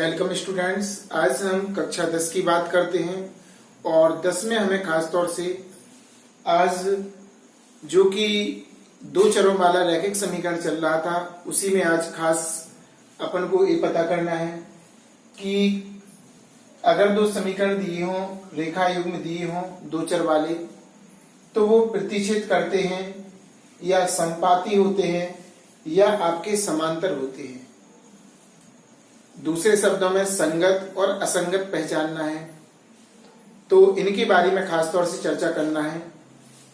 Welcome students. आज हम कक्षा 10 की बात करते हैं और 10 में हमें खास तौर से आज जो कि दो चरों वाला रैखिक समीकरण चल रहा था उसी में आज खास अपन को ये पता करना है कि अगर दो समीकरण दिए हों, रेखा युग्म दिए हों दो चर वाले, तो वो प्रतिच्छेद करते हैं या संपाती होते हैं या आपके समांतर होते हैं। दूसरे शब्दों में संगत और असंगत पहचानना है, तो इनके बारे में खास तौर से चर्चा करना है।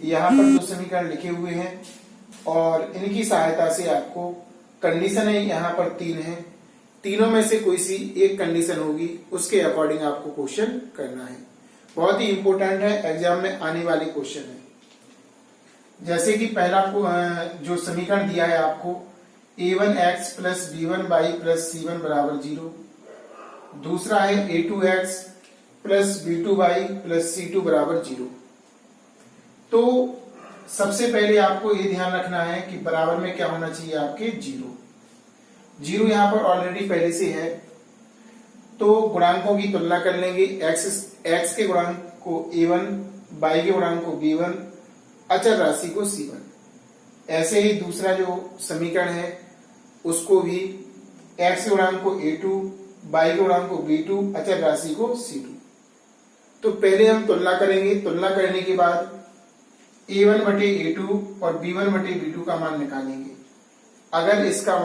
यहाँ पर दो समीकरण लिखे हुए हैं और इनकी सहायता से आपको कंडीशन है, यहाँ पर तीन है, तीनों में से कोई सी एक कंडीशन होगी उसके अकॉर्डिंग आपको क्वेश्चन करना है। बहुत ही इंपॉर्टेंट है, एग्जाम में आने वाले क्वेश्चन है। जैसे कि पहला जो समीकरण दिया है आपको a1x plus b1y plus c1 बराबर 0, दूसरा है a2x plus b2y plus c2 बराबर 0। तो सबसे पहले आपको ये ध्यान रखना है कि बराबर में क्या होना चाहिए, आपके जीरो यहां पर ऑलरेडी पहले से है, तो गुणांकों की तुलना कर लेंगे। x के गुणांक को a1, y के गुणांक को b1, अचर राशि को c1। ऐसे ही दूसरा जो समीकरण है उसको भी x के गुणांक को a2, y के गुणांक को b2, अचर राशि को c2। तो पहले हम तुलना करेंगे। तुलना करने के बाद a1 बटे a2 और b1 बटे b2 का मान निकालेंगे। अगर इसका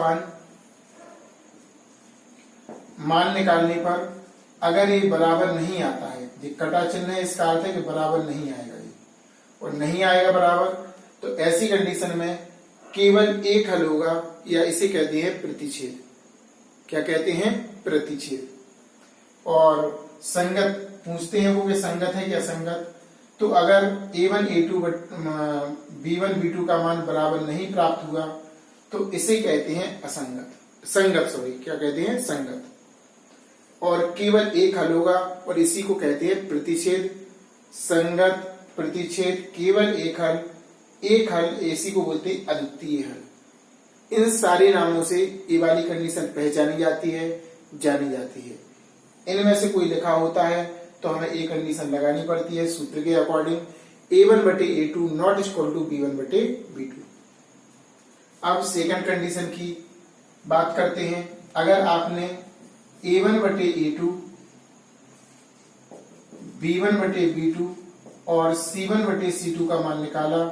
मान निकालने पर अगर ये बराबर नहीं आता है, ये कटा चिन्ह है, इसका अर्थ है कि बराबर नहीं आएगा ये, और नहीं आएगा बराबर, तो ऐसी कंडीशन में केवल एक हल होगा, या इसे कहते हैं प्रतिच्छेद। क्या कहते हैं? प्रतिच्छेद। और संगत पूछते हैं वो कि संगत है क्या संगत, तो अगर a1 a2 b1 b2 का मान बराबर नहीं प्राप्त हुआ तो इसे कहते हैं क्या कहते हैं? संगत। और केवल एक हल होगा और इसी को कहते हैं प्रतिच्छेद। संगत, प्रतिच्छेद, केवल एक हल, इसी को बोलते हैं अद्वितीय हल। इन सारे नामों से ये वाली कंडीशन पहचानी जाती है, जानी जाती है। इनमें से कोई लिखा होता है तो हमें एक कंडीशन लगानी पड़ती है सूत्र के अकॉर्डिंग, a1 बटे a2 not equal to b1 बटे b2। अब सेकंड कंडीशन की बात करते हैं। अगर आपने a1 बटे a2, b1 बटे b2 और c1 बटे c2 का मान निकाला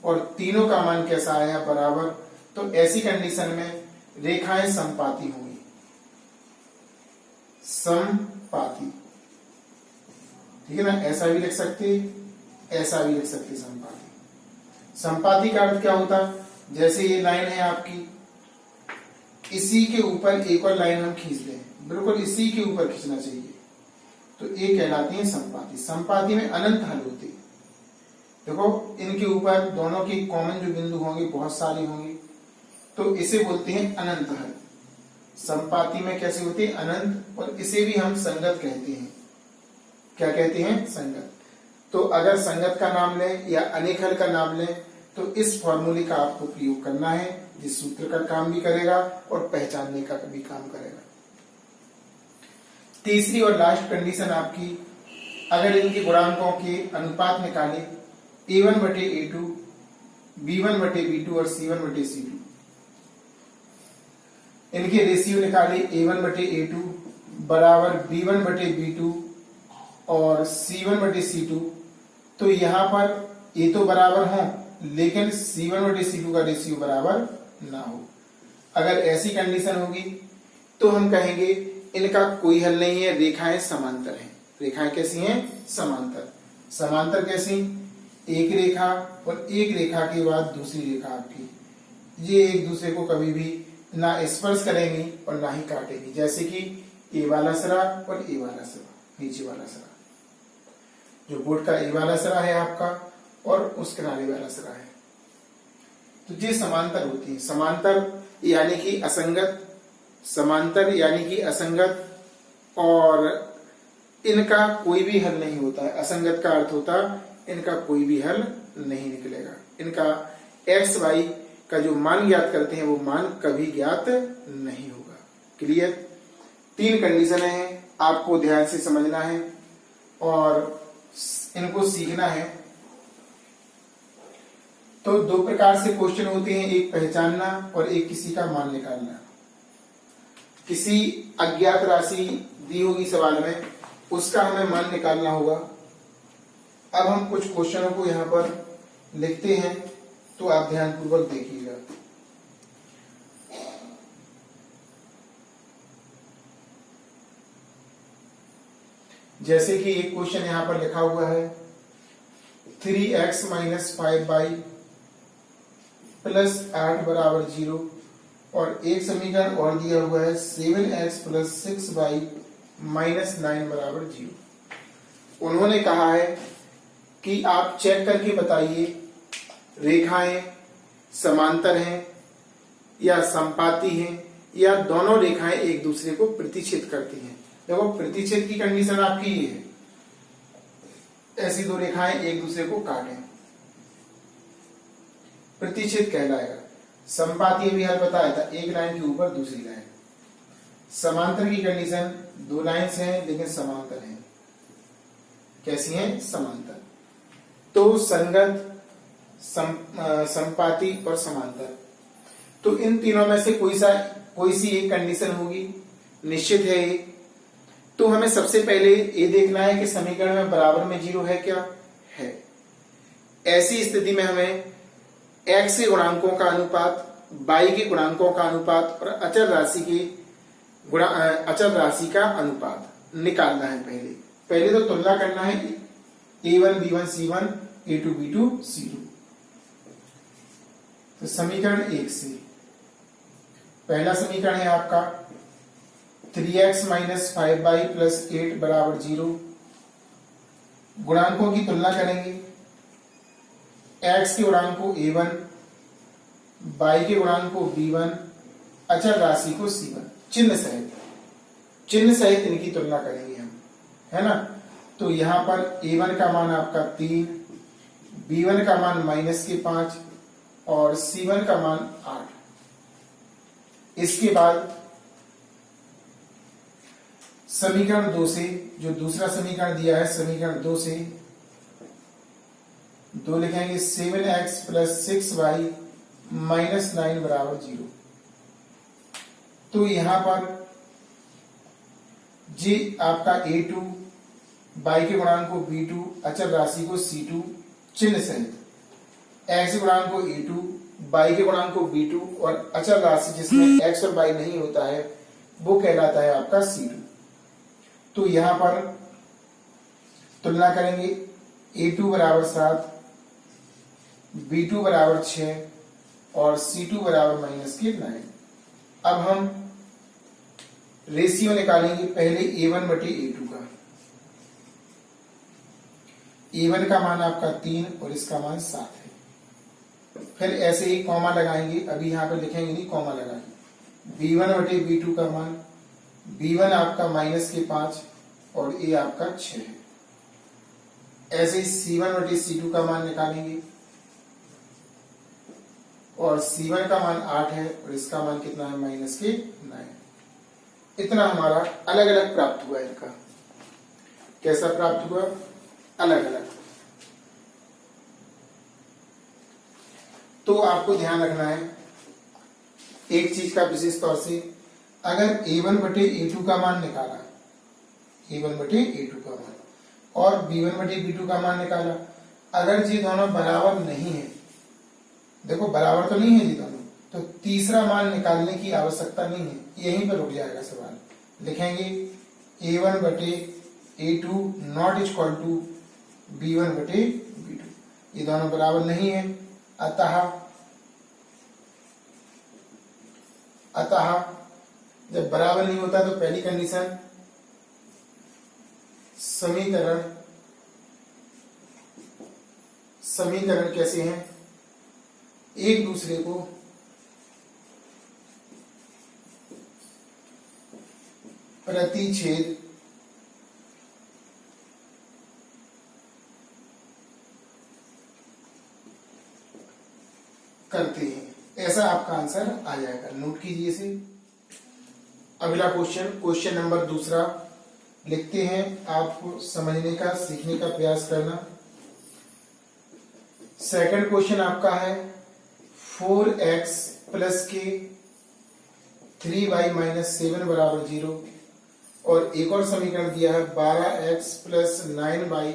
और तीनों का मान कैसा आया? बराबर। तो ऐसी कंडीशन में रेखाएं समपाती होंगी। समपाती, ठीक है ना? ऐसा भी लिख सकते, ऐसा भी लिख सकते। समपाती का अर्थ क्या होता? जैसे ये लाइन है आपकी, इसी के ऊपर एक और लाइन हम खींच लें, बिल्कुल इसी के ऊपर खींचना चाहिए, तो ये कहलाती है समपाती। समपाती में अनंत हल होते। देखो इनके ऊपर दोनों की कॉमन जो बिंदु होंगे बहुत सारे होंगे, तो इसे बोलते हैं अनंत हल। समपाती में कैसे होते हैं? अनंत। और इसे भी हम संगत कहते हैं। क्या कहते हैं? संगत। तो अगर संगत का नाम लें या अनेक हल का नाम लें तो इस फॉर्मूले का आपको प्रयोग करना है, जिस सूत्र का काम भी करेगा और पहचानने का भी काम करेगा। तीसरी और लास्ट कंडीशन आपकी, अगर इनके गुणांकों के अनुपात निकाले a1 बटे a2, b1 बटे b2 और c1 बटे c2, इनके रेशियो निकाले a1 बटे a2 बराबर b1 बटे b2 और c1 बटे c2, तो यहां पर ये तो बराबर हो लेकिन c1 बटे c2 का रेशियो बराबर ना हो। अगर ऐसी कंडीशन होगी तो हम कहेंगे इनका कोई हल नहीं है, रेखाएं समांतर हैं। रेखाएं कैसी हैं? समांतर। समांतर कैसी? एक रेखा और एक रेखा के बाद दूसरी रेखा आपकी, ये एक दूसरे को कभी भी ना स्पर्श करेंगी और ना ही काटेंगी। जैसे कि ए वाला सिरा और ए वाला सिरा, नीचे वाला सिरा, जो बोर्ड का ए वाला सिरा है आपका और उस किनारे वाला सिरा है, तो ये समांतर होती है। समांतर यानी कि असंगत, समांतर यानी कि असंगत, और इनका कोई भी हल नहीं होता है। असंगत का अर्थ होता इनका कोई भी हल नहीं निकलेगा। इनका एक्स वाई का जो मान ज्ञात करते हैं वो मान कभी ज्ञात नहीं होगा। क्लियर? तीन कंडीशनें हैं, आपको ध्यान से समझना है और इनको सीखना है। तो दो प्रकार से क्वेश्चन होते हैं, एक पहचानना और एक किसी का मान निकालना। किसी अज्ञात राशि दी होगी सवाल में, उसका हमें मान निकालना होगा। अब हम कुछ क्वेश्चनों को यहां पर लिखते हैं, तो आप ध्यानपूर्वक देखिएगा। जैसे कि एक क्वेश्चन यहां पर लिखा हुआ है 3x माइनस 5y प्लस 8 बराबर 0, और एक समीकरण और दिया हुआ है 7x प्लस 6y माइनस 9 बराबर 0। उन्होंने कहा है कि आप चेक करके बताइए रेखाएं समांतर हैं या समपाती हैं या दोनों रेखाएं एक दूसरे को प्रतिच्छेद करती हैं। देखो प्रतिच्छेद की कंडीशन आपकी ये है, ऐसी दो रेखाएं एक दूसरे को काटें, प्रतिच्छेद कहलाएगा। समपाती भी हल बताया था, एक लाइन के ऊपर दूसरी लाइन। समांतर की कंडीशन दो लाइंस हैं लेकिन समांतर हैं। कैसी हैं? समांतर। तो संगत, समपाती और समांतर, तो इन तीनों में से कोई सी एक कंडीशन होगी, निश्चित है ये। तो हमें सबसे पहले ये देखना है कि समीकरण में बराबर में 0 है क्या? है। ऐसी स्थिति में हमें x के गुणांकों का अनुपात, y के गुणांकों का अनुपात और अचर राशि का अनुपात निकालना है। पहले तो तुलना करना है a1 b1 c1 a2 b2 c2। तो समीकरण 1 से पहला समीकरण है आपका 3x माइनस 5y प्लस 8 बराबर 0। गुणांकों की तुलना करेंगे, x के गुणांक को a1, y के गुणांक को b1, अचर राशि को c1, चिन्ह सहित इनकी तुलना करेंगे हम, है ना। तो यहां पर a1 का मान आपका 3, b1 का मान -5 और c1 का मान 8। इसके बाद समीकरण 2 से, जो दूसरा समीकरण दिया है, समीकरण 2 से 2 लिखेंगे 7x प्लस 6y माइनस 9 बराबर 0। तो यहां पर जी आपका a2, y के गुणांक को b2, अचर राशि को c2, चिन्ह सहित, x के गुणांक को a2, y के गुणांक को b2 और अचर राशि जिसमें x और y नहीं होता है वो कहलाता है आपका c2। तो यहां पर तुलना करेंगे, a2 बराबर 7, b2 बराबर 6 और c2 बराबर -9। अब हम रेशियो निकालेंगे, पहले a1 बटे a2 का। a1 का मान आपका 3 और इसका मान 7 है। फिर ऐसे ही कॉमा लगाएंगे, अभी यहां पर लिखेंगे नहीं, कॉमा लगाएंगे। b1 बटे b2 का मान, b1 आपका -5 और a आपका 6 है। ऐसे ही c1 बटे c2 का मान निकालेंगे और c1 का मान 8 है और इसका मान कितना है? -9। इतना हमारा अलग अलग प्राप्त हुआ इनका। कैसा प्राप्त हुआ? अलग अलग। तो आपको ध्यान रखना है एक चीज का विशेष तौर से, अगर a1 बटे a2 का मान निकाला, a1 बटे a2 का मान और b1 बटे b2 का मान निकाला, अगर ये दोनों बराबर नहीं है, देखो बराबर तो नहीं है ये दोनों, तो तीसरा मान निकालने की आवश्यकता नहीं है, यहीं पर रुक जाएगा सवाल। लिखेंगे a1 बटे a2 not equal to b1 बटे b2। ये दोनों बराबर नहीं है, अतः जब बराबर नहीं होता तो पहली कंडीशन, समीकरण कैसे हैं? एक दूसरे को प्रतिच्छेद करते हैं, ऐसा आपका आंसर आ जाएगा। नोट कीजिए इसे। अगला क्वेश्चन नंबर दूसरा लिखते हैं। आप समझने का सीखने का प्रयास करना। सेकंड क्वेश्चन आपका है 4x प्लस के 3y माइनस 7 बराबर 0 और एक और समीकरण दिया है 12x प्लस 9y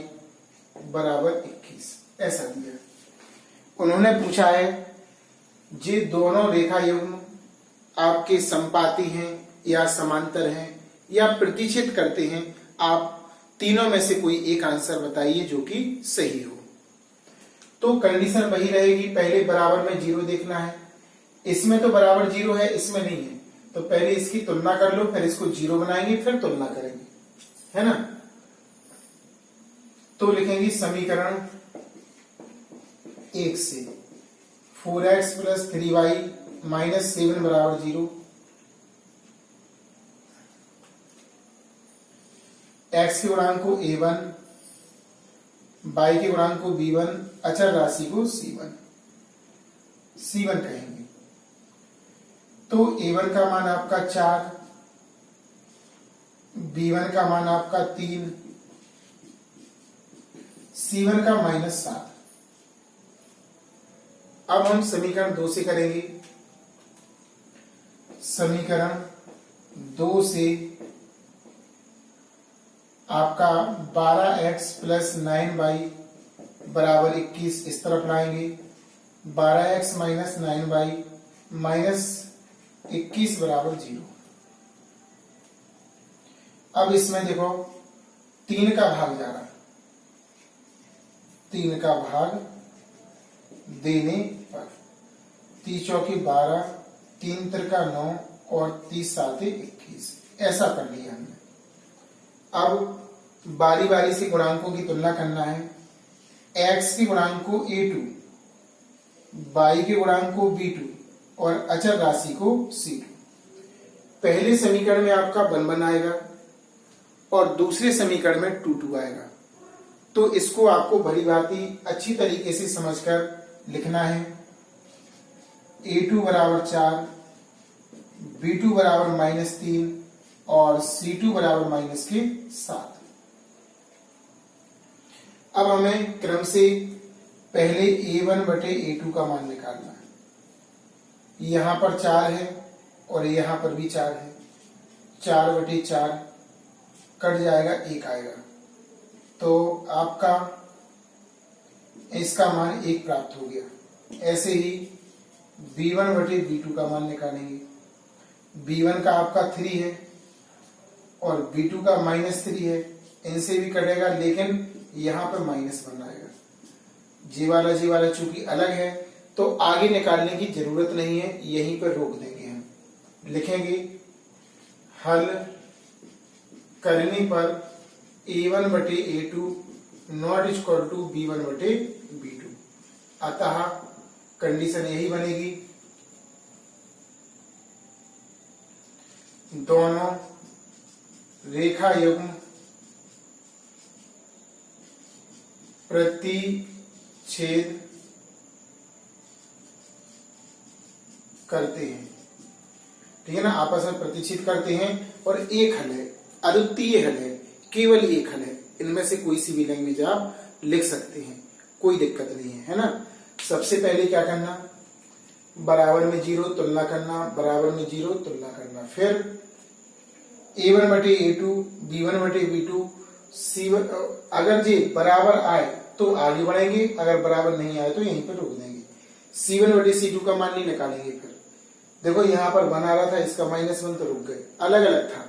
बराबर 21। ऐसा दिया। उन्होंने पूछा है ये दोनों रेखा युग्म आपके संपाती हैं या समांतर हैं या प्रतिच्छेद करते हैं। आप तीनों में से कोई एक आंसर बताइए जो कि सही हो। तो कंडीशन वही रहेगी, पहले बराबर में 0 देखना है। इसमें तो बराबर 0 है, इसमें नहीं है, तो पहले इसकी तुलना कर लो, फिर इसको 0 बनाएंगे, फिर तुलना करेंगे, है ना। तो लिखेंगे समीकरण 1 से 4x प्लस 3y माइनस 7 बराबर 0, x के गुणांक को a1, y के गुणांक को b1, अचर राशि को c1 कहेंगे। तो a1 का मान आपका 4, b1 का मान आपका 3, c1 का -7। अब हम समीकरण 2 से करेंगे। समीकरण 2 से आपका 12x प्लस 9y बराबर 21 इस तरफ लाएंगे। 12x माइनस 9y माइनस 21 बराबर 0। अब इसमें देखो 3 का भाग जा रहा है, 3 का भाग देने पर 3 चौकी 12, 3 तिरका 9 और 30 साते 21। ऐसा कर लिया हमने। अब बारी बारी से गुणांकों की तुलना करना है। x के गुणांक को a2, y के गुणांक को b2 और अचर राशि को c2। पहले समीकरण में आपका 1 आएगा और दूसरे समीकरण में 2 आएगा। तो इसको आपको भली भांति अच्छी तरीके से समझकर लिखना है। a2 बराबर 4, b2 बराबर -3 और c2 बराबर -7। अब हमें क्रम से पहले a1 बटे a2 का मान निकालना है। यहां पर 4 है और यहां पर भी 4 है। 4 बटे 4 कट जाएगा, 1 आएगा, तो आपका इसका मान 1 प्राप्त हो गया। ऐसे ही b1 बटे b2 का मान निकालेंगे। b1 का आपका 3 है और b2 का -3 है, इनसे भी कटेगा, लेकिन यहां पर -1 आएगा। जी वाला चूंकि अलग है तो आगे निकालने की जरूरत नहीं है, यहीं पर रोक देंगे। हम लिखेंगे हल करने पर a1 बटे a2 not equal to b1 बटे b2। अतः कंडीशन यही बनेगी, दोनों रेखा युग्म प्रतिच्छेद करते हैं। ठीक है ना, आपस में प्रतिच्छेद करते हैं और एक हल है, अद्वितीय हल है, केवल एक हल है। इनमें से कोई सी भी लैंग्वेज आप लिख सकते हैं, कोई दिक्कत नहीं है ना। सबसे पहले क्या करना, बराबर में 0 तुलना करना, बराबर में 0 तुलना करना। फिर a1 बटे a2, b1 बटे b2, c1 अगर जी बराबर आए तो आगे बढ़ेंगे, अगर बराबर नहीं आए तो यहीं पर रोक देंगे। c1 बटे c2 का मान नहीं निकालेंगे। फिर देखो यहाँ पर बना रहा था, इसका -1 तो रुक गए, अलग अलग था,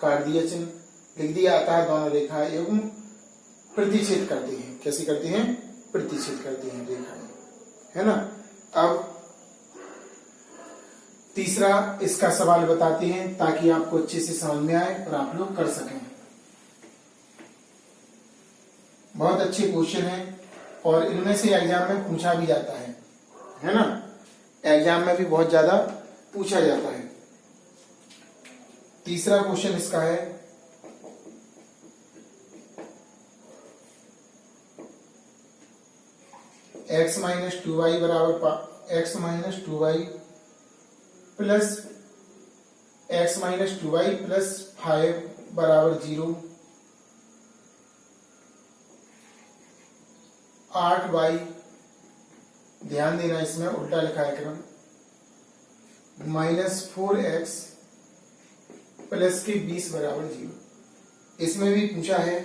काट दिया चिन्ह, लिख दिया। आता है दोनों रेखा युग्म प्रतिच्छेद करते हैं। कैसे करते हैं, प्रतिच्छेद करते हैं रेखाएं, है ना। अब तीसरा इसका सवाल बताते हैं ताकि आपको अच्छे से समझ में आए और आप लोग कर सकें। बहुत अच्छे क्वेश्चन है और इनमें से एग्जाम में पूछा भी जाता है ना। एग्जाम में भी बहुत ज्यादा पूछा जाता है। तीसरा क्वेश्चन इसका है x माइनस 2y बराबर x minus 2y plus x minus 2y plus 5 बराबर 0, 8y, ध्यान देना इसमें उल्टा लिखा है क्रम, माइनस 4x प्लस के 20 बराबर 0। इसमें भी पूछा है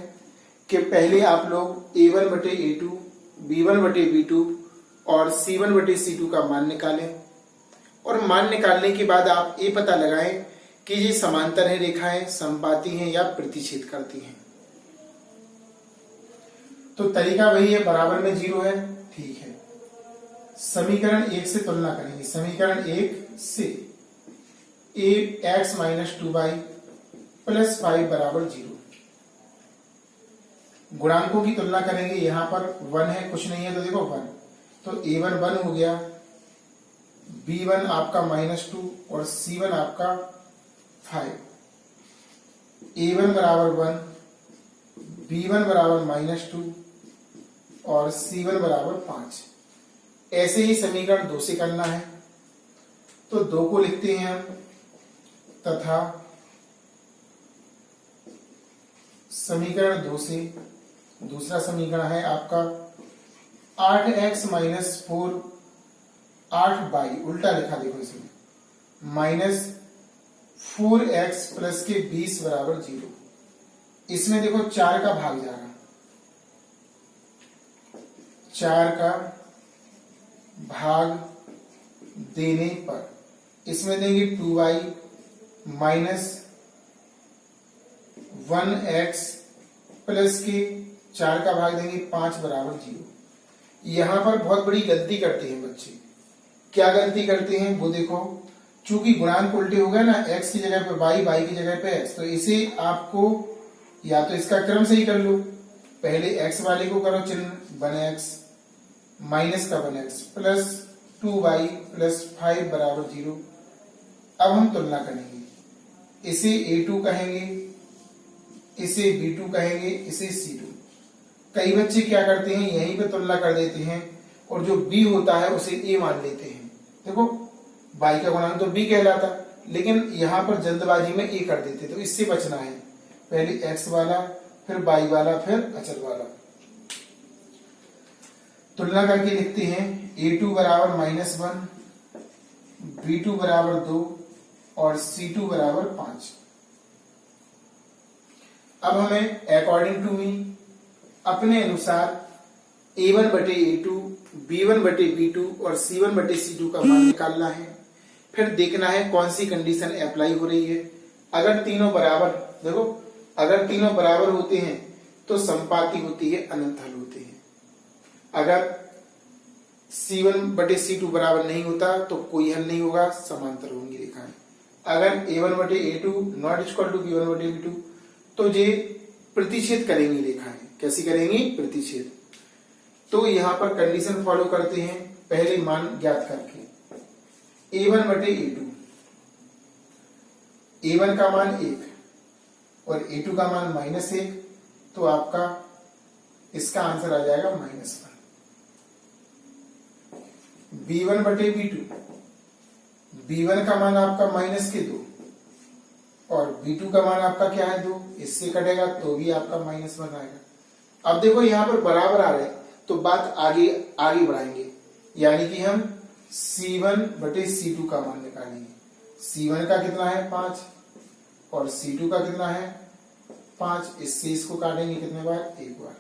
कि पहले आप लोग a1 बटे a2, b1 बटे b2 और c1 बटे c2 का मान निकालें, और मान निकालने के बाद आप ये पता लगाएं कि ये समांतर है रेखाएं, समपाती हैं या प्रतिच्छेद करती हैं। तो तरीका वही है, बराबर में 0 है, ठीक है। समीकरण 1 से तुलना करेंगे। समीकरण 1 से x माइनस 2y प्लस 5 बराबर 0। गुणांकों की तुलना करेंगे, यहां पर 1 है, कुछ नहीं है, तो देखो 1, तो a1 1 हो गया, b1 आपका -2 और c1 आपका 5। a1 बराबर 1, b1 बराबर -2 और c1 बराबर 5। ऐसे ही समीकरण 2 से करना है, तो 2 को लिखते हैं हम, तथा समीकरण 2 से दूसरा समीकरण है आपका 8x माइनस 4, 8y, उल्टा लिखा देखो इसमें, माइनस 4x प्लस के 20 बराबर 0। इसमें देखो 4 का भाग जा रहा, 4 का भाग देने पर इसमें देंगे 2y माइनस 1x प्लस के 4 का भाग देंगे 5 बराबर 0। यहां पर बहुत बड़ी गलती करते हैं बच्चे। क्या गलती करते हैं वो देखो, चूंकि गुणांक उल्टे हो गए ना, x की जगह पे y, y की जगह पे x, तो इसे आपको या तो इसका क्रम सही कर लो, पहले x वाले को करो चिन्ह 1x माइनस का 1x प्लस 2y प्लस 5 बराबर 0। अब हम तुलना करेंगे, इसे a2 कहेंगे, इसे b2 कहेंगे, इसे c2। कई बच्चे क्या करते हैं, यहीं पे तुलना कर देते हैं और जो b होता है उसे a मान लेते हैं। देखो y का गुणांक तो b कहलाता, लेकिन यहां पर जल्दबाजी में a कर देते, तो इससे बचना है। पहले x वाला, फिर y वाला, फिर अचल वाला। तुलना करके लिखते हैं, a2 बराबर -1, b2 बराबर 2 और c2 बराबर 5। अब हमें अकॉर्डिंग टू मी, अपने अनुसार a1 बटे a2, b1 बटे b2 और c1 बटे c2 का मान निकालना है। फिर देखना है कौन सी कंडीशन अप्लाई हो रही है। अगर तीनों बराबर, देखो अगर तीनों बराबर होते हैं तो संपाती होती है, अनंत हल होते हैं। अगर c1 बटे c2 बराबर नहीं होता तो कोई हल नहीं होगा, समांतर होंगी रेखाएं। अगर a1 बटे a2 not equal to b1 बटे b2 तो ये प्रतिच्छेद करेंगी रेखाएं। कैसी करेंगी? प्रतिच्छेद। तो यहां पर कंडीशन फॉलो करते हैं, पहले मान ज्ञात करके। a1 बटे a2, a1 का मान 1 और a2 का मान -1, तो आपका इसका आंसर आ जाएगा -1। b1 बटे b2, b1 का मान आपका -2 और b2 का मान आपका क्या है 2, इससे कटेगा तो भी आपका -1 आएगा। अब देखो यहां पर बराबर आ रहे तो बात आगे बढ़ाएंगे, यानी कि हम c1 बटे c2 का मान निकालेंगे। c1 का कितना है 5 और c2 का कितना है 5, इससे इसको काटेंगे कितने बार? एक बार,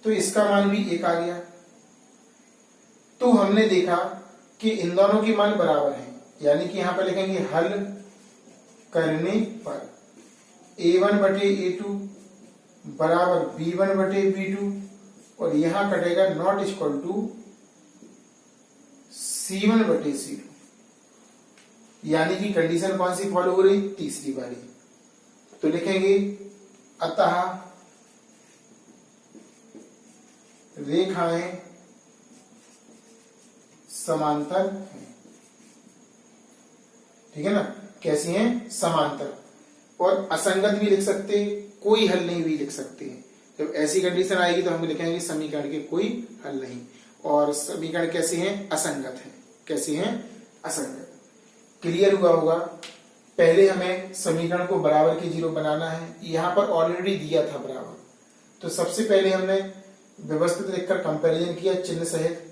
तो इसका मान भी 1 आ गया। तो हमने देखा कि इन दोनों के मान बराबर हैं, यानी कि यहां पर लिखेंगे हल करने पर a1 बटे a2 बराबर b1 बटे b2 और यहां कटेगा नॉट इक्वल टू c1 बटे c2, यानी कि कंडीशन कौन सी फॉलो हो रही? तीसरी वाली। तो लिखेंगे अतः रेखाएं समांतर हैं। ठीक है ना? कैसी हैं? समांतर। और असंगत भी लिख सकते हैं, कोई हल नहीं भी लिख सकते हैं। जब ऐसी कंडीशन आएगी तो हम लिखेंगे समीकरण के कोई हल नहीं। और समीकरण कैसे हैं? असंगत हैं। कैसे हैं? असंगत। क्लियर हुआ होगा? पहले हमें समीकरण को बराबर के जीरो बनाना है। यहाँ पर ऑलरेडी दिया था बराबर, तो सबसे पहले हमने व्यवस्थित लिखकर कंपैरिजन किया चिन्ह सहित।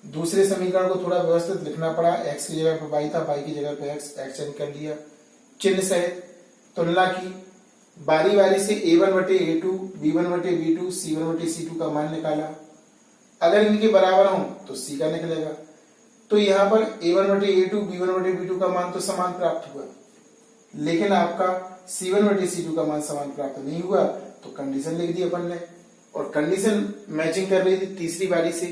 दूसरे समीकरण को थोड़ा व्यवस्थित लिखना पड़ा, x की जगह पर y था, y की जगह पर x चेंज कर लिया, चिन्ह सहित तुलना की, बारी बारी से a1 बटे a2, b1 बटे b2, c1 बटे c2 का मान निकाला। अगर इनके बराबर हो तो c का निकलेगा। तो यहाँ पर a1 बटे a2, b1 बटे b2 का मान तो समान प्राप्त हुआ, लेकिन आपका c1 बटे c2 का मान समान प्राप्त नहीं हुआ, तो कंडीशन लिख दी अपन ने, और कंडीशन मैचिंग कर रही थी तीसरी बारी से,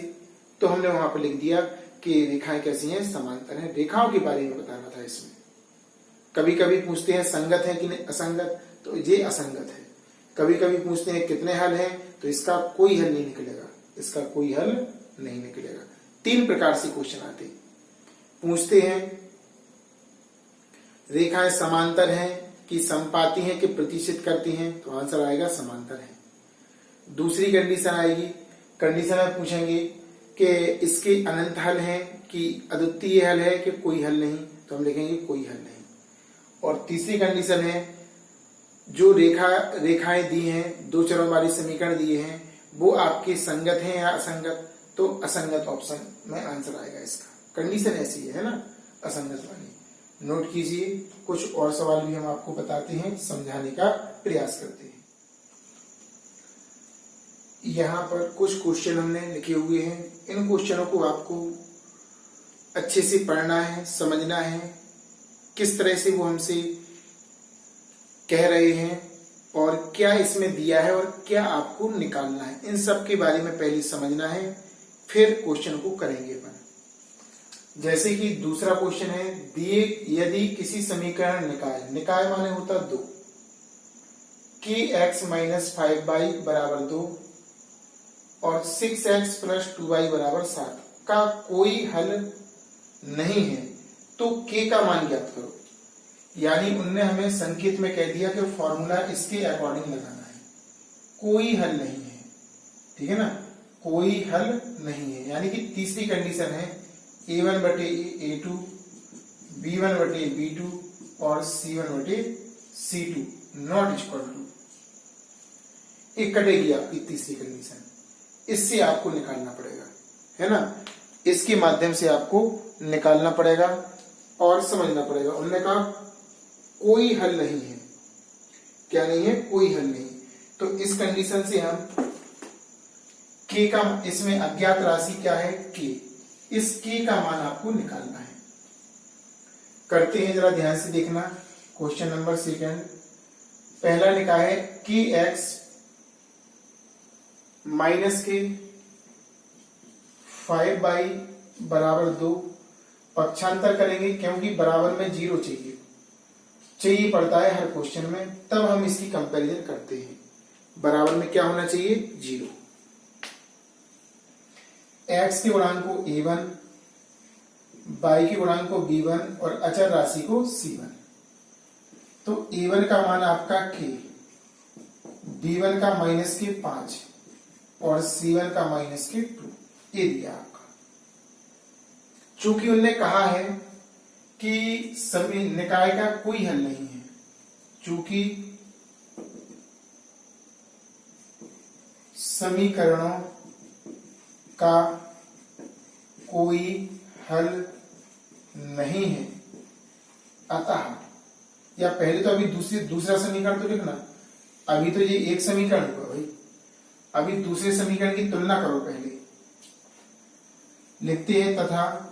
तो हमने वहां पर लिख दिया कि रेखाएं कैसी हैं, समांतर हैं। रेखाओं के बारे में बताना था इसमें। कभी कभी पूछते हैं संगत है कि नहीं असंगत, तो ये असंगत है। कभी कभी पूछते हैं कितने हल हैं, तो इसका कोई हल नहीं निकलेगा, इसका कोई हल नहीं निकलेगा। 3 प्रकार से क्वेश्चन आते हैं। पूछते हैं रेखाएं समांतर हैं कि समपाती हैं कि प्रतिच्छेद करती हैं, तो आंसर आएगा समांतर है। दूसरी कंडीशन आएगी, कंडीशन में पूछेंगे कि इसके अनंत हल हैं कि अद्वितीय हल है कि कोई हल नहीं, तो हम लिखेंगे कोई हल नहीं। और तीसरी कंडीशन है जो रेखाएं दी हैं, 2 चरों वाली समीकरण दिए हैं, वो आपके संगत हैं या असंगत, तो असंगत ऑप्शन में आंसर आएगा इसका। कंडीशन ऐसी है ना, असंगत वाली। नोट कीजिए, कुछ और सवाल भी हम आपको बताते हैं, समझाने का प्रयास करते हैं। यहाँ पर कुछ क्वेश्चन हमने लिखे हुए हैं। इन क्वेश्चनों को आपको अच्छे से पढ़ना है, समझना है, किस तरह से वो हमसे कह रहे हैं और क्या इसमें दिया है और क्या आपको निकालना है, इन सब के बारे में पहले समझना है, फिर क्वेश्चन को करेंगे अपन। जैसे कि दूसरा क्वेश्चन है, दिए यदि किसी समीकरण निकाय माने होता 2, kx माइनस 5y बराबर 2 और 6x प्लस 2y बराबर 7 का कोई हल नहीं है, तो k का मान ज्ञात करो। यानी उनने हमें संकेत में कह दिया कि फॉर्मूला इसके अकॉर्डिंग लगाना है, कोई हल नहीं है, ठीक है ना, कोई हल नहीं है। यानी कि तीसरी कंडीशन है a1 बटे a2, b1 बटे b2 और c1 बटे c2 नॉट इक्वल टू, एक कटेगी आपकी तीसरी कंडीशन, इससे आपको निकालना पड़ेगा, है ना, इसके माध्यम से आपको निकालना पड़ेगा और समझना पड़ेगा। उन्होंने कहा कोई हल नहीं है, क्या नहीं है, कोई हल नहीं। तो इस कंडीशन से हम k का, इसमें अज्ञात राशि क्या है k, इस k का मान आपको निकालना है। करते हैं, जरा ध्यान से देखना। क्वेश्चन नंबर सेकंड, पहला लिखा है कि x माइनस के 5y बराबर 2, पक्षांतर करेंगे क्योंकि बराबर में 0 चाहिए पड़ता है हर क्वेश्चन में, तब हम इसकी कंपैरिजन करते हैं। बराबर में क्या होना चाहिए, 0। x के गुणांक को a1, y के गुणांक को b1 और अचर राशि को c1। तो a1 का मान आपका k, b1 का माइनस के 5 और c1 का माइनस के 2, ये दिया आपका। चूंकि उनने कहा है कि सभी निकाय का कोई हल नहीं है, चूंकि समीकरणों का कोई हल नहीं है, अतः, या पहले तो अभी दूसरा समीकरण तो लिखना, अभी तो ये एक समीकरण हुआ भाई, अभी दूसरे समीकरण की तुलना करो पहले। लिखते हैं तथा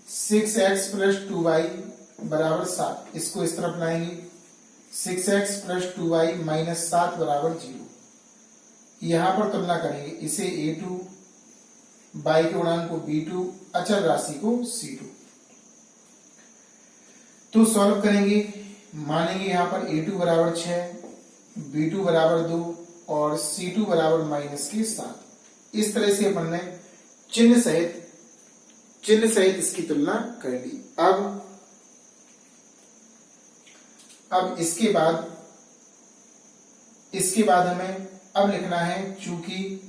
6x प्लस 2y बराबर 7, इसको इस तरफ लाएंगे, 6x प्लस 2y माइनस 7 बराबर 0। यहां पर तुलना करेंगे, इसे a2, y के गुणांक को b2, अचर राशि को c2। तो सॉल्व करेंगे, मानेंगे यहां पर a2 बराबर 6, b2 बराबर 2 और c2 बराबर माइनस के 7। इस तरह से अपन ने चिन्ह सहित इसकी तुलना कर ली। अब इसके बाद हमें अब लिखना है, चूंकि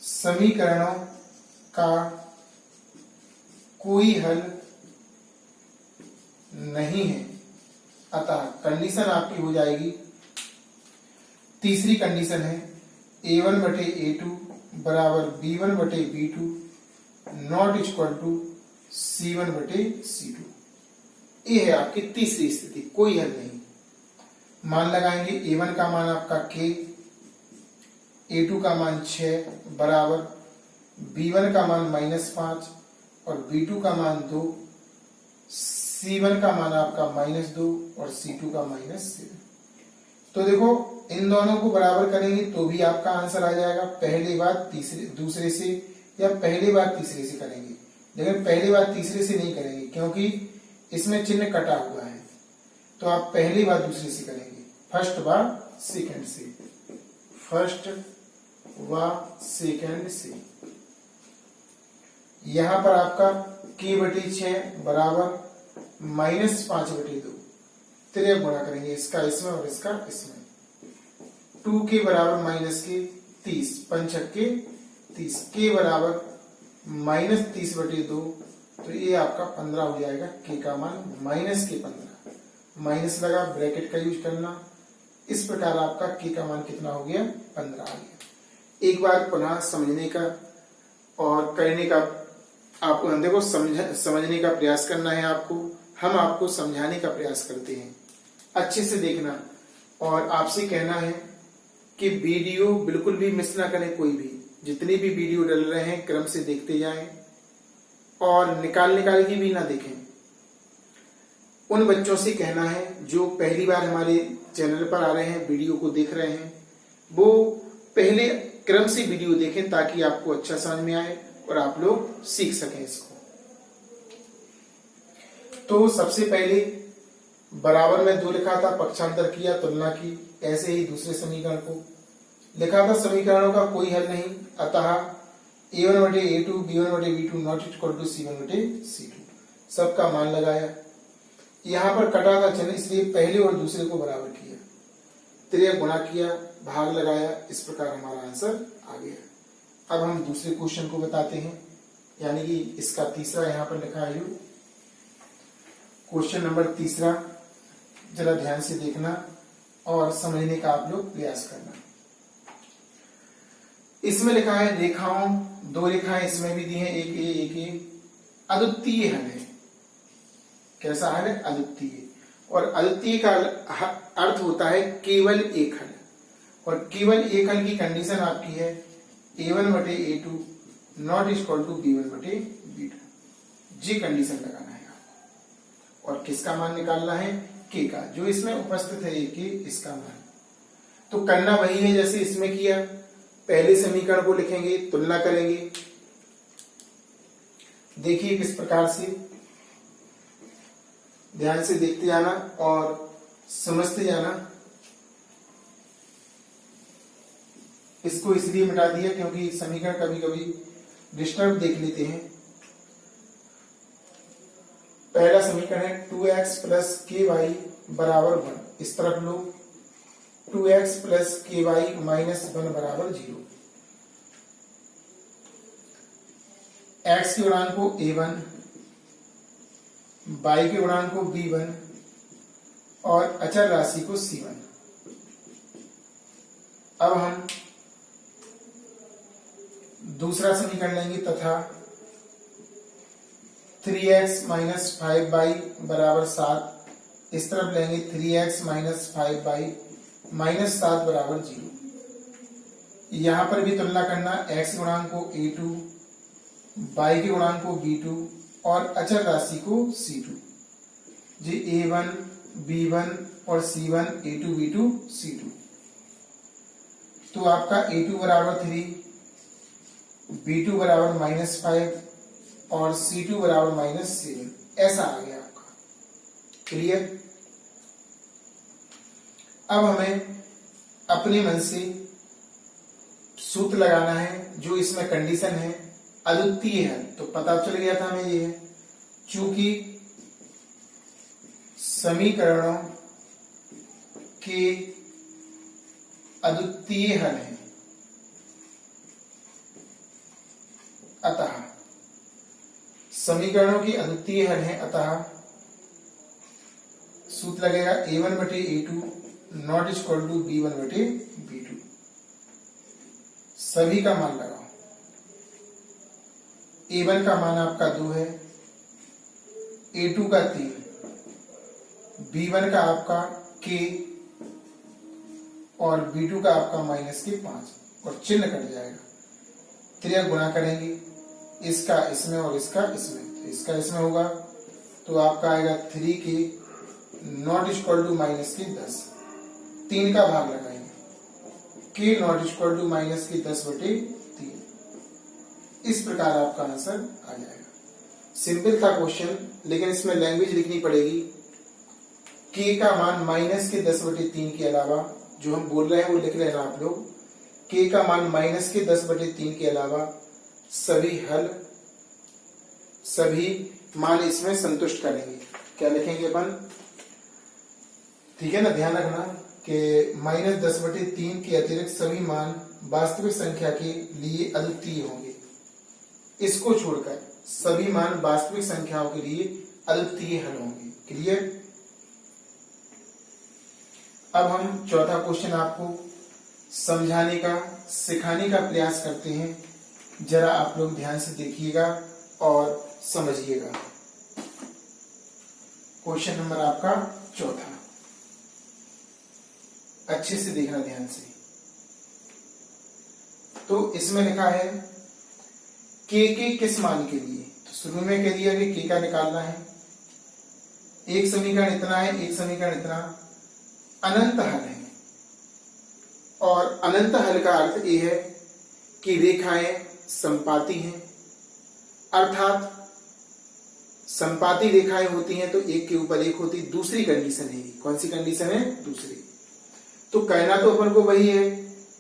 समीकरणों का कोई हल नहीं है। अतः कंडीशन आपकी हो जाएगी, तीसरी कंडीशन है a1/a2 बराबर b1/b2 not equal to c1/c2। ये है आपकी तीसरी स्थिति, कोई हल नहीं। मान लगाएंगे a1 का मान आपका k, a2 का मान 6 बराबर b1 का मान -5 और b2 का मान 2, c1 का मान आपका -2 और c2 का -7। तो देखो इन दोनों को बराबर करेंगे तो भी आपका आंसर आ जाएगा। पहली बार दूसरे से या पहली बार तीसरे से करेंगे, लेकिन पहली बार तीसरे से नहीं करेंगे क्योंकि इसमें चिन्ह कटा हुआ है। तो आप पहली बार दूसरे से करेंगे, फर्स्ट बार सेकंड से, फर्स्ट व सेकंड से। यहां पर आपका k/6 बराबर -5/2, त्रिय गुणा करेंगे इसका इसमें और इसका इसमें। 2k बराबर -k 30, 5 के 30, k बराबर -30/2, तो ये आपका 15 हो जाएगा। k का मान -15, माइनस लगा, ब्रैकेट का यूज करना। इस प्रकार आपका k का मान कितना हो गया, 15 आ गया। एक बार पुनः समझने का और करने का आपको देखो समझने का प्रयास करना है आपको, हम आपको समझाने का प्रयास करते हैं। अच्छे से देखना और आपसे कहना है कि वीडियो बिल्कुल भी मिस ना करें, कोई भी जितनी भी वीडियो डल रहे हैं क्रम से देखते जाएं और निकाल की भी ना देखें। उन बच्चों से कहना है जो पहली बार हमारे चैनल पर आ रहे हैं, वीडियो को देख रहे हैं, वो पहले क्रम से वीडियो देखें ताकि आपको अच्छा समझ में आए और आप लोग सीख सकें इसको। तो सबसे पहले बराबर में 2 लिखा था, पक्षांतर किया, तुलना की। ऐसे ही दूसरे समीकरण को लिखा था, समीकरणों का कोई हल नहीं, अतः a1/a2 b1/b2 not equal to c1/c2, सबका मान लगाया। यहां पर कटा था चिन्ह, इसलिए पहले और दूसरे को बराबर किया, त्रिय गुणा किया, भाग लगाया, इस प्रकार हमारा आंसर आ गया। अब हम दूसरे क्वेश्चन को बताते हैं, यानी कि इसका तीसरा यहां पर लिखा है। क्वेश्चन नंबर तीसरा जरा ध्यान से देखना और समझने का आप लोग प्रयास करना। इसमें लिखा है रेखाओं, 2 रेखाएं इसमें भी दी हैं, एक ए एक ए, अद्वितीय हल है। कैसा हल है, अद्वितीय। और अद्वितीय का अर्थ होता है केवल एक हल, और केवल एक हल की कंडीशन आपकी है a1/a2 not equal to b1/b2। जी कंडीशन लगाना है आपको, और किसका मान निकालना है, k का, जो इसमें उपस्थित है k, इसका मान। तो करना वही है जैसे इसमें किया, पहले समीकरण को लिखेंगे, तुलना करेंगे। देखिए किस प्रकार से, ध्यान से देखते जाना और समझते जाना। इसको इसलिए मिटा दिया क्योंकि समीकरण कभी कभी डिस्टर्ब देख लेते हैं। पहला समीकरण है 2x प्लस ky बराबर 1, इस तरफ लो, 2x प्लस ky माइनस 1 बराबर 0। x के गुणांक को a1, y के गुणांक को b1 और अचर राशि को c1। अब हम दूसरा समीकरण लेंगे तथा 3x माइनस 5y बराबर 7, इस तरफ लेंगे 3x माइनस 5y माइनस 7 बराबर 0। यहां पर भी तुलना करना, x गुणांक को a2, y के गुणांक को b2 और अचर राशि को c2। जी a1, b1 और c1, a2, b2, c2। तो आपका a2 बराबर 3, b2 बराबर -5 और c2 बराबर -7, ऐसा आ गया आपका। क्लियर। अब हमें अपने मन से सूत्र लगाना है, जो इसमें कंडीशन है अद्वितीय है, तो पता चल गया था हमें ये है, चूंकि समीकरणों के अद्वितीय हल है, अतः समीकरणों की अद्वितीय हल है, अतः सूत्र लगेगा a1 बटे a2 not equal to b1 बटे b2। सभी का मान लगाओ। a1 का मान आपका 2 है, a2 का 3, b1 का आपका k और b2 का आपका माइनस के 5 और चिन्ह कट जाएगा। त्रिया गुणा करेंगे, इसका इसमें और इसका इसमें, तो इसका इसमें होगा तो आपका आएगा 3k not equal to minus K 10। 3 का भाग लगाएंगे, k not equal to minus K 10 बटे 3। इस प्रकार आपका आंसर आ जाएगा। सिंपल था क्वेश्चन, लेकिन इसमें लैंग्वेज लिखनी पड़ेगी। k का मान माइनस के 10 बटे 3 के अलावा जो हम बोल रहे हैं वो लिख लेना आप लोग। k का मान माइनस के 10 बटे 3 के अलावा सभी हल, सभी मान इसमें संतुष्ट करेंगे। क्या लिखेंगे अपन? ठीक है ना, ध्यान रखना कि माइनस 10 बटे 3 के अतिरिक्त सभी मान वास्तविक संख्या के लिए अद्वितीय होंगे। इसको छोड़कर सभी मान वास्तविक संख्याओं के लिए अद्वितीय हल होंगे। क्लियर? अब हम चौथा क्वेश्चन आपको समझाने का, सिखाने का प्रयास करते हैं। जरा आप लोग ध्यान से देखिएगा और समझिएगा। क्वेश्चन नंबर आपका चौथा, अच्छे से देखना ध्यान से। तो इसमें लिखा है k के किस मान के लिए, तो शुरू में कह दिया कि k का निकालना है। एक समीकरण इतना है, एक समीकरण इतना, अनंत हल है। और अनंत हल का अर्थ यह है कि रेखाएं संपाती हैं, अर्थात संपाती रेखाएं होती हैं तो एक के ऊपर एक होती। दूसरी कंडीशन है, कौन सी कंडीशन है? दूसरी। तो कहना तो अपन को वही है,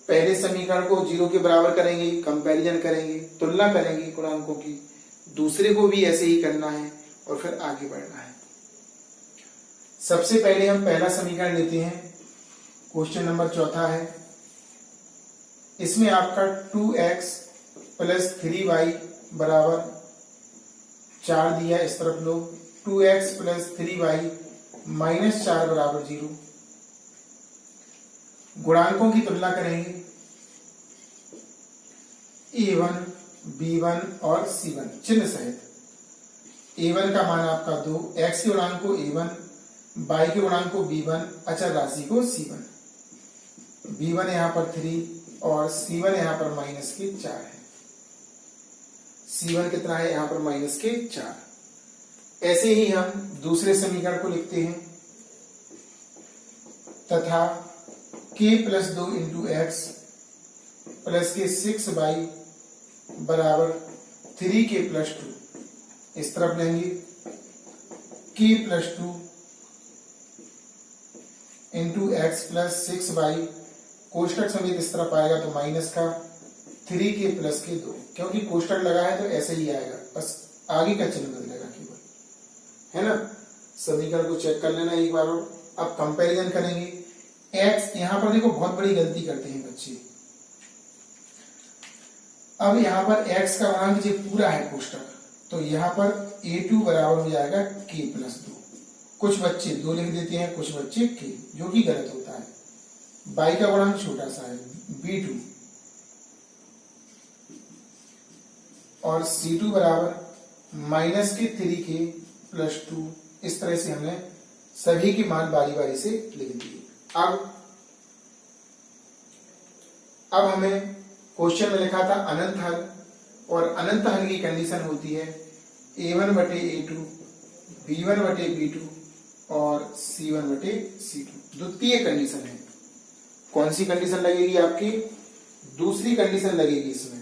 पहले समीकरण को 0 के बराबर करेंगे, कंपैरिजन करेंगे, तुलना करेंगे गुणांकों की। दूसरे को भी ऐसे ही करना है और फिर आगे बढ़ना है। सबसे पहले हम पहला समीकरण लेते हैं। क्वेश्चन नंबर चौथा है, इसमें आपका 2x प्लस 3y बराबर 4 दिया। इस तरफ लो 2x प्लस 3y माइनस 4 बराबर 0। गुणांकों की तुलना करेंगे, a1, b1 और c1 चिन्ह सहित। a1 का मान आपका 2, x के गुणांक को a1, y के गुणांक को b1, अचर राशि को c1। b1 यहां पर 3 और c1 यहां पर माइनस के 4 है। c1 कितना है? यहां पर माइनस के 4। ऐसे ही हम दूसरे समीकरण को लिखते हैं, तथा k plus 2 into x plus के 6y बराबर 3k प्लस 2। इस तरफ लेंगे k plus 2 into x plus 6y, कोष्टक समेत इस तरफ आएगा तो माइनस का 3k प्लस के 2। क्योंकि कोष्टक लगा है तो ऐसे ही आएगा, बस आगे का चिन्ह बदलेगा केवल, है ना। समीकरण को चेक कर लेना एक बार और। अब कंपैरिजन करेंगे। x यहां पर देखो बहुत बड़ी गलती करते हैं बच्चे। अब यहां पर x का गुणांक जो पूरा है कोष्टक, तो यहां पर a2 बराबर हो जाएगा k प्लस 2। कुछ बच्चे 2 लिख देते हैं, कुछ बच्चे k, जो कि गलत होता है। y का गुणांक छोटा सा है b2 और c2 बराबर माइनस के 3k प्लस 2। इस तरह से हमने सभी की मान बारी बारी से लिख दिए। अब हमें क्वेश्चन में लिखा था अनंत हल, और अनंत हल की कंडीशन होती है a1 बटे a2, b1 बटे b2 और c1 बटे c2। द्वितीय कंडीशन है। कौन सी कंडीशन लगेगी आपकी? दूसरी कंडीशन लगेगी इसमें,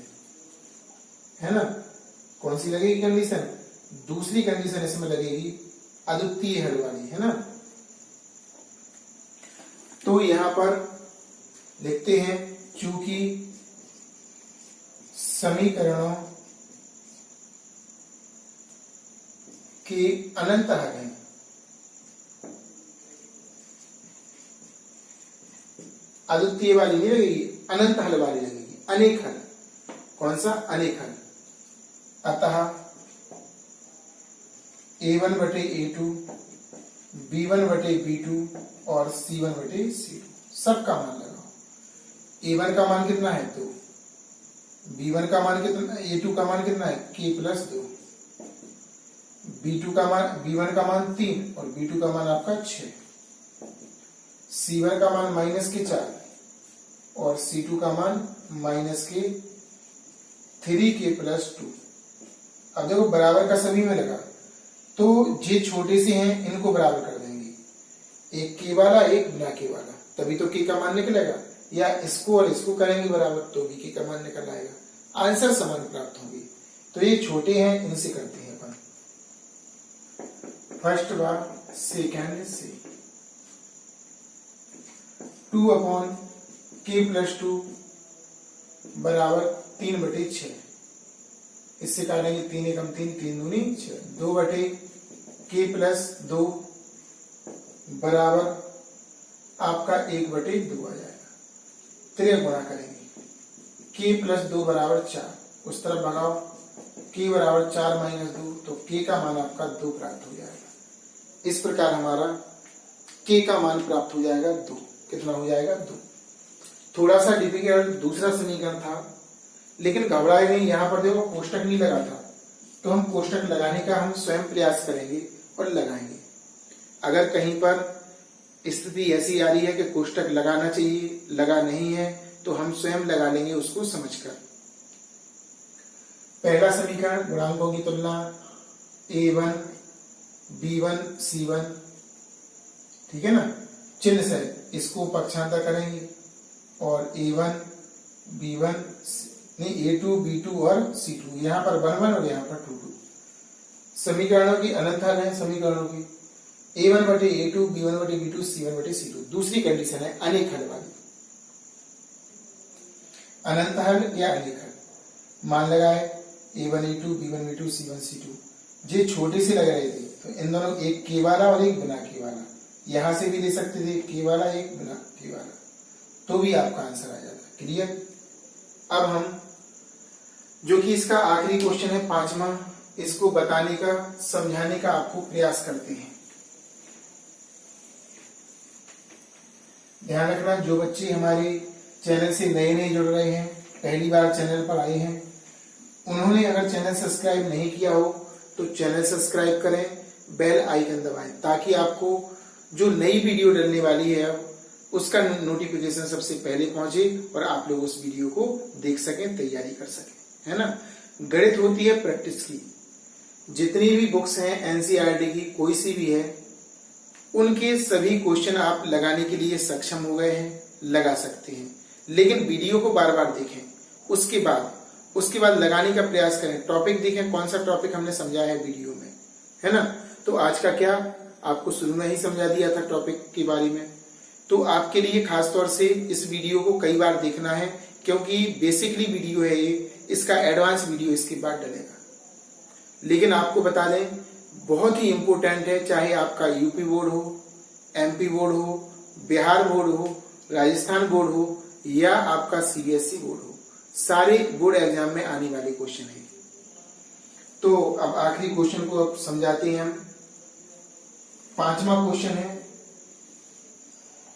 है ना। कौन सी लगेगी कंडीशन? दूसरी कंडीशन इसमें लगेगी, अद्वितीय हल वाली, है ना। तो यहां पर लिखते हैं, चूंकि समीकरणों के अनंत हल हैं, अद्वितीय वाली नहीं लगेगी, अनंत हल वाली लगेगी, अनेक हल। कौन सा? अनेक हल। अतः a1 बटे a2 B1 बटे B2 और C1 बटे C2 सबका मान लगाओ। A1 का मान कितना है 2, B1 का मान कितना, A2 का मान कितना है K प्लस 2, B1 का मान 3 और B2 का मान आपका 6, C1 का मान माइनस के 4 और C2 का मान माइनस के 3K प्लस 2। अब देखो बराबर का सभी में लगा तो जे छोटे से हैं इनको बराबर कर देंगे, एक के वाला एक बिना के वाला, तभी तो के का मान निकलेगा, या इसको और इसको करेंगे बराबर तो भी के का मान निकल आएगा, आंसर समान प्राप्त होंगे। तो ये छोटे हैं इनसे करते हैं अपन। फर्स्ट बार सेकेंड से 2 अपॉन के प्लस 2 बराबर 3 बटे 6, इससे काटेंगे 3 एकम 3, 3 दूनी 6, 2 बटे के प्लस 2 बराबर आपका 1 बटे 2 आ जाएगा। 3 गुणा करेंगे, के प्लस 2 बराबर 4, उस तरफ भगाओ, के बराबर 4 माइनस 2 तो के का मान आपका 2 प्राप्त हो जाएगा। इस प्रकार हमारा के का मान प्राप्त हो जाएगा 2। कितना हो जाएगा 2। थोड़ा सा डिफिकल्ट दूसरा समीकरण था, लेकिन घबराए नहीं, यहाँ पर देखो कोष्टक नहीं लगा था, तो हम कोष्टक लगाने का हम स्वयं प्रयास करेंगे और लगाएंगे। अगर कहीं पर स्थिति ऐसी आ रही है कि कोष्टक लगाना चाहिए, लगा नहीं है, तो हम स्वयं लगा लेंगे उसको समझकर। पहला समीकरण गुणांकों की तुलना A1 B1 C1, ठीक है ना, चिन्ह से इसको पक्षांतर करेंगे और A1 B1 नहीं A2 B2 और C2, यहाँ पर 1 1 और यहाँ पर 2 2। समीकरणों की अनंत हल है, समीकरणों की A1 बटे A2 B1 बटे B2 C1 बटे C2। दूसरी कंडीशन है अनेक हल वाली, अनंत हल या अनेक हल। मान लगाए A1 A2 B1 B2 C1 C2, जे छोटे से लग रहे थे तो इन दोनों, एक के वाला और एक बिना के वाला, यहां से भी ले सकते थे, के वाला एक बिना के वाला, तो भी आपका आंसर आ जाता। क्लियर। अब हम जो कि इसका आखिरी क्वेश्चन है 5वां, इसको बताने का समझाने का आपको प्रयास करते हैं। ध्यान रखना, जो बच्चे हमारे चैनल से नए नए जुड़ रहे हैं, पहली बार चैनल पर आए हैं, उन्होंने अगर चैनल सब्सक्राइब नहीं किया हो तो चैनल सब्सक्राइब करें, बेल आइकन दबाएं, ताकि आपको जो नई वीडियो डलने वाली है अब उसका नोटिफिकेशन सबसे पहले पहुंचे और आप लोग उस वीडियो को देख सकें, तैयारी कर सकें, है ना। गणित होती है प्रैक्टिस की। जितनी भी बुक्स हैं एनसीईआरटी की, कोई सी भी है, उनके सभी क्वेश्चन आप लगाने के लिए सक्षम हो गए हैं, लगा सकते हैं, लेकिन वीडियो को बार बार देखें, उसके बाद लगाने का प्रयास करें। टॉपिक देखें, कौन सा टॉपिक हमने समझाया है वीडियो में, है ना। तो आज का क्या आपको शुरू में ही समझा दिया था टॉपिक के बारे में, तो आपके लिए खास तौर से इस वीडियो को कई बार देखना है, क्योंकि बेसिकली वीडियो है ये, इसका एडवांस वीडियो इसके बाद डलेगा। लेकिन आपको बता दें, बहुत ही इंपॉर्टेंट है, चाहे आपका यूपी बोर्ड हो, एमपी बोर्ड हो, बिहार बोर्ड हो, राजस्थान बोर्ड हो या आपका सीबीएसई बोर्ड हो, सारे बोर्ड एग्जाम में आने वाले क्वेश्चन है। तो अब आखिरी क्वेश्चन को अब समझाते हैं हम। 5वां क्वेश्चन है,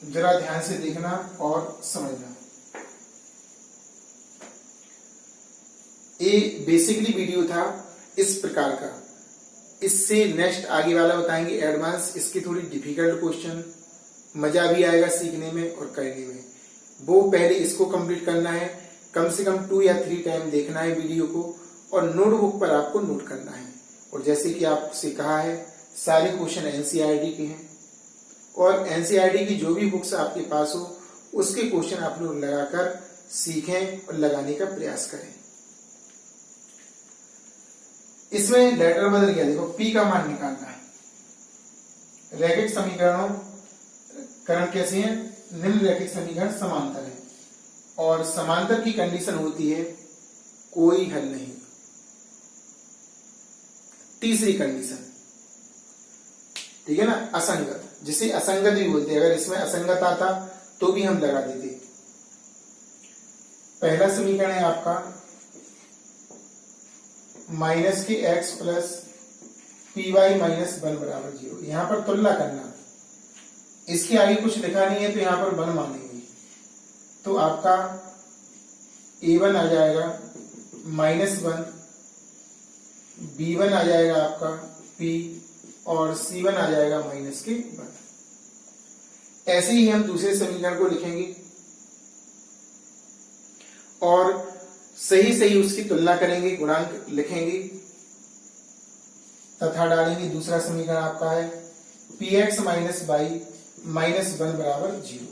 जरा ध्यान से देखना और समझना। ये बेसिकली वीडियो था इस प्रकार का, इससे नेक्स्ट आगे वाला बताएंगे एडवांस, इसकी थोड़ी डिफिकल्ट क्वेश्चन, मजा भी आएगा सीखने में और करने में। वो पहले इसको कंप्लीट करना है, कम से कम 2 या 3 टाइम देखना है वीडियो को, और नोटबुक पर आपको नोट करना है। और जैसे कि आपसे कहा है, सारे क्वेश्चन एनसीईआरटी के हैं, और एनसीईआरटी की जो भी बुक्स आपके पास हो उसके क्वेश्चन आप लोग लगाकर सीखें और लगाने का प्रयास करें। इसमें लेटर बदल गया, देखो पी का मान निकालना है। रैखिक समीकरणों करण कैसे हैं, निम्न रैखिक समीकरण समांतर है, और समांतर की कंडीशन होती है कोई हल नहीं। तीसरी कंडीशन, ठीक है ना, असंगत, जिसे असंगत भी बोलते हैं। अगर इसमें असंगत आता तो भी हम लगा देते। पहला समीकरण है आपका minus K X plus P Y minus 1 बराबर 0। यहां पर तुलना करना, इसके आगे कुछ लिखा नहीं है तो यहां पर 1 मानेंगे, तो आपका a1 आ जाएगा -1, b1 आ जाएगा आपका p और c1 आ जाएगा -1। ऐसे ही हम दूसरे समीकरण को लिखेंगे और सही सही उसकी तुलना करेंगे, गुणांक लिखेंगे तथा डालेंगे। दूसरा समीकरण आपका है px माइनस वाई माइनस 1 बराबर 0।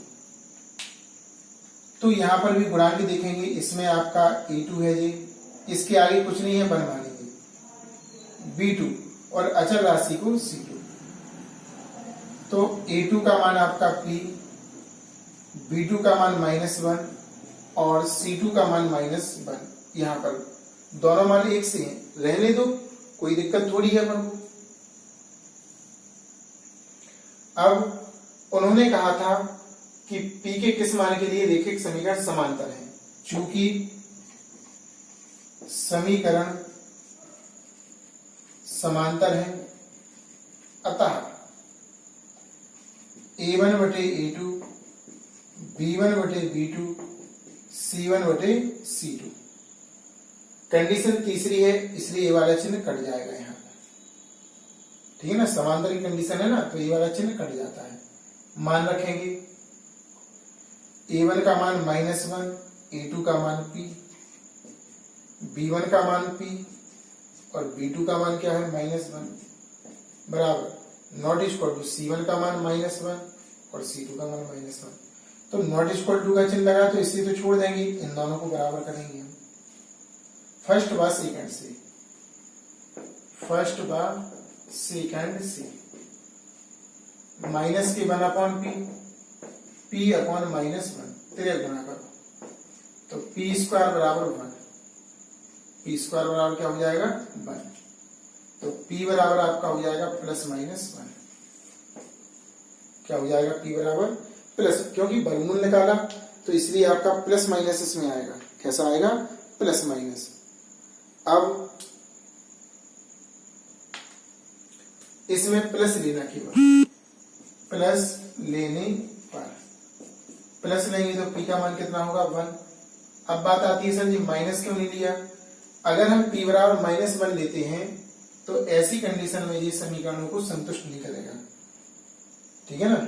तो यहां पर भी गुणांक देखेंगे, इसमें आपका a2 है जी, इसके आगे कुछ नहीं है 1 मानेंगे, b2 और अचर राशि को c2। तो a2 का मान आपका p, b2 का मान -1 और c2 का मान -1। यहां पर दोनों मान एक से हैं, रहने दो, कोई दिक्कत थोड़ी है अपन को। अब उन्होंने कहा था कि p के किस मान के लिए रेखिक समीकरण समांतर है। चूंकि समीकरण समांतर है, अतः a1 बटे a2, b1 बटे b2, c1 बटे c2। कंडीशन तीसरी है, इसलिए ये वाला चिन्ह कट जाएगा यहां पर, ठीक है ना। समांतर की कंडीशन है ना, तो ये वाला चिन्ह कट जाता है। मान रखेंगे a1 का मान -1, a2 का मान p, b1 का मान p और b2 का मान क्या है -1 बराबर नॉट इक्वल टू c1 का मान -1 और c2 का मान -1। तो नॉट इक्वल टू का चिन्ह लगा तो इसलिए तो छोड़ देंगे, इन दोनों को बराबर करेंगे हम फर्स्ट व सेकंड से, फर्स्ट व सेकंड से। माइनस के 1 अपॉन पी, p अपॉन -1 तेरे गुणा करो तो p स्क्वायर बराबर 1, p स्क्वायर बराबर क्या हो जाएगा 1। तो p बराबर आपका हो जाएगा +-1। क्या हो जाएगा p बराबर प्लस, क्योंकि वर्गमूल निकाला तो इसलिए आपका +- इसमें आएगा। कैसा आएगा +-। अब इसमें प्लस लेना, केवल प्लस लेने पर, प्लस लेंगे तो p का मान कितना होगा 1। अब बात आती है सर जी माइनस क्यों नहीं लिया। अगर हम p बराबर -1 लेते हैं तो ऐसी कंडीशन में ये समीकरणों को संतुष्ट नहीं करेगा, ठीक है ना।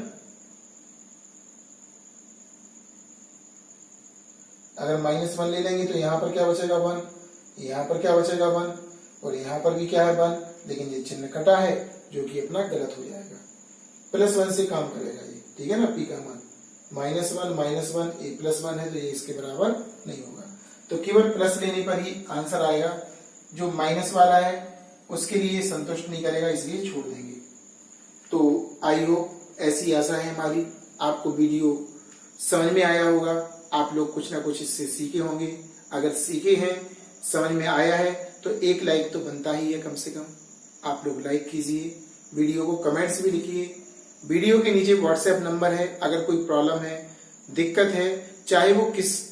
अगर -1 ले लेंगे तो यहां पर क्या बचेगा 1, यहां पर क्या बचेगा 1 और यहां पर भी क्या है 1, लेकिन ये चिन्ह कटा है जो कि अपना गलत हो जाएगा। +1 से काम करेगा ये, ठीक है ना। p का मान -1 a +1 है तो ये इसके बराबर नहीं होगा। तो केवल प्लस लेने पर ही आंसर आएगा, जो माइनस वाला है उसके लिए संतुष्ट नहीं करेगा, इसलिए छोड़ देंगे। तो आई होप, ऐसी आशा है हमारी, आपको वीडियो समझ में आया होगा, आप लोग कुछ ना कुछ इससे सीखे होंगे। अगर सीखे हैं, समझ में आया है तो एक लाइक तो बनता ही है, कम से कम आप लोग लाइक कीजिए, वीडियो को कमेंट्स भी लिखिए। वीडियो के नीचे व्हाट्सएप नंबर है, अगर कोई प्रॉब्लम है, दिक्कत है, चाहे वो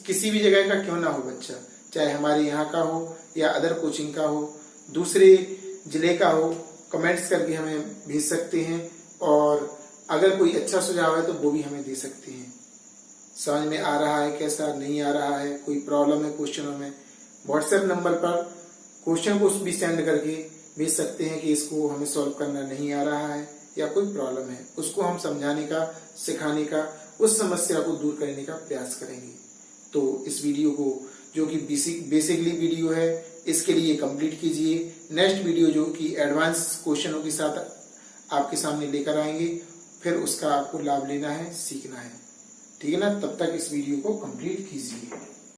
किसी भी जगह का क्यों ना हो बच्चा, चाहे हमारे यहाँ का हो या अदर कोचिंग का हो, दूसरे जिले का हो, कमेंट्स करके हमें भेज सकते हैं। और अगर कोई अच्छा सुझाव है तो वो भी हमें दे सकते हैं। समझ में आ रहा है, कैसा नहीं आ रहा है, कोई प्रॉब्लम है क्वेश्चनों में, व्हाट्सएप नंबर पर क्वेश्चन को भी सेंड करके भेज सकते हैं कि इसको हमें सॉल्व करना नहीं आ रहा है या कोई प्रॉब्लम है, उसको हम समझाने का, सिखाने का, उस समस्या को दूर करने का प्रयास करेंगे। तो इस वीडियो को, जो कि बेसिकली वीडियो है, इसके लिए कंप्लीट कीजिए। नेक्स्ट वीडियो जो कि एडवांस क्वेश्चनों के साथ आपके सामने लेकर आएंगे, फिर उसका आपको लाभ लेना है, सीखना है, ठीक है ना। तब तक इस वीडियो को कंप्लीट कीजिए।